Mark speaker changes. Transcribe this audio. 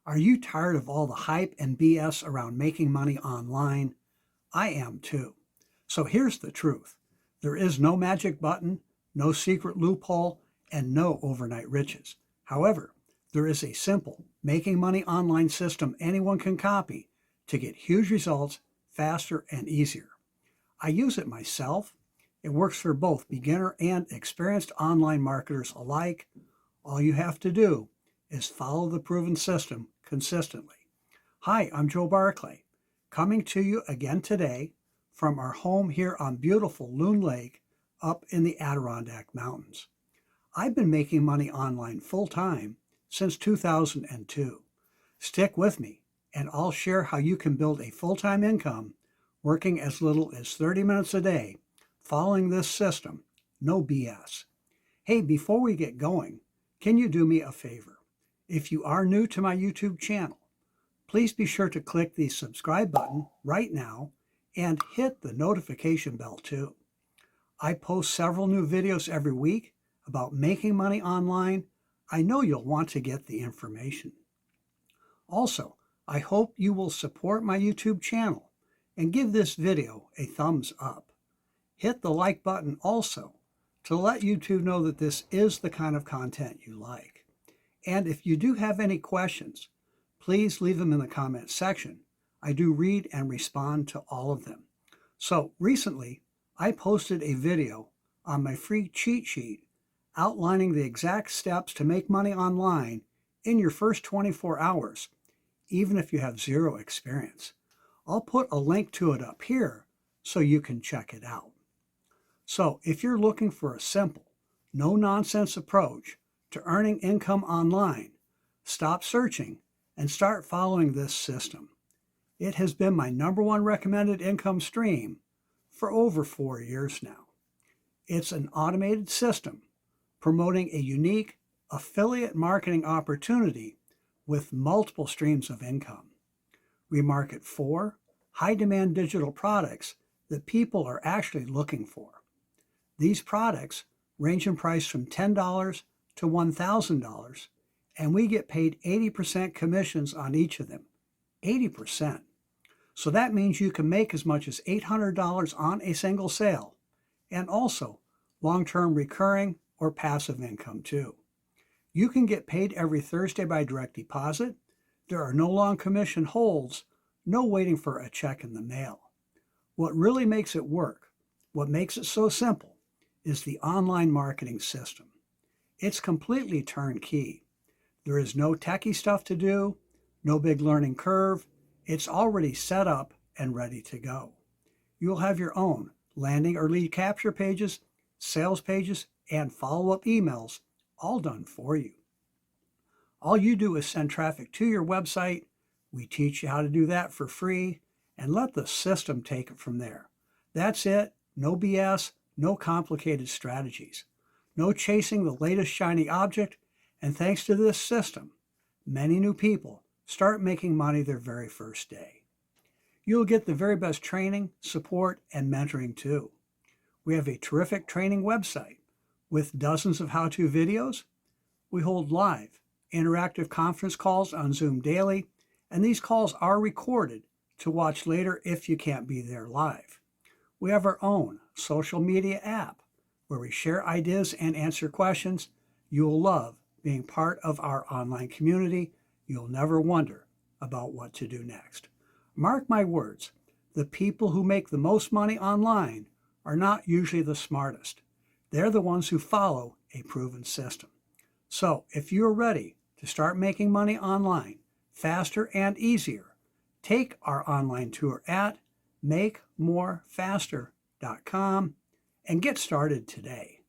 Speaker 1: Are you tired of all the hype and BS around making money online? I am too. So here's the truth. There is no magic button, no secret loophole, and no overnight riches. However, there is a simple making money online system anyone can copy to get huge results faster and easier. I use it myself. It works for both beginner and experienced online marketers alike. All you have to do is follow the proven system consistently. Hi, I'm Joe Barclay, coming to you again today from our home here on beautiful Loon Lake up in the Adirondack Mountains. I've been making money online full time since 2002. Stick with me and I'll share how you can build a full-time income working as little as 30 minutes a day following this system. No BS. Hey, before we get going, can you do me a favor? If you are new to my YouTube channel, please be sure to click the subscribe button right now and hit the notification bell too. I post several new videos every week about making money online. I know you'll want to get the information. Also, I hope you will support my YouTube channel and give this video a thumbs up. Hit the like button also to let YouTube know that this is the kind of content you like. And if you do have any questions, please leave them in the comment section. I do read and respond to all of them. So recently, I posted a video on my free cheat sheet outlining the exact steps to make money online in your first 24 hours, even if you have zero experience. I'll put a link to it up here so you can check it out. So if you're looking for a simple, no-nonsense approach to earning income online, stop searching and start following this system. It has been my #1 recommended income stream for over 4 years now. It's an automated system promoting a unique affiliate marketing opportunity with multiple streams of income. We market 4 high-demand digital products that people are actually looking for. These products range in price from $10 to $1,000, and we get paid 80% commissions on each of them. 80%. So that means you can make as much as $800 on a single sale, and also long-term recurring or passive income too. You can get paid every Thursday by direct deposit. There are no long commission holds, no waiting for a check in the mail. What really makes it work, what makes it so simple, is the online marketing system. It's completely turnkey. There is no techie stuff to do, no big learning curve. It's already set up and ready to go. You'll have your own landing or lead capture pages, sales pages, and follow-up emails all done for you. All you do is send traffic to your website. We teach you how to do that for free and let the system take it from there. That's it. No BS, no complicated strategies. No chasing the latest shiny object, and thanks to this system, many new people start making money their very first day. You'll get the very best training, support, and mentoring too. We have a terrific training website with dozens of how-to videos. We hold live, interactive conference calls on Zoom daily, and these calls are recorded to watch later if you can't be there live. We have our own social media app where we share ideas and answer questions. You'll love being part of our online community. You'll never wonder about what to do next. Mark my words, the people who make the most money online are not usually the smartest. They're the ones who follow a proven system. So if you're ready to start making money online faster and easier, take our online tour at makemorefaster.com and get started today.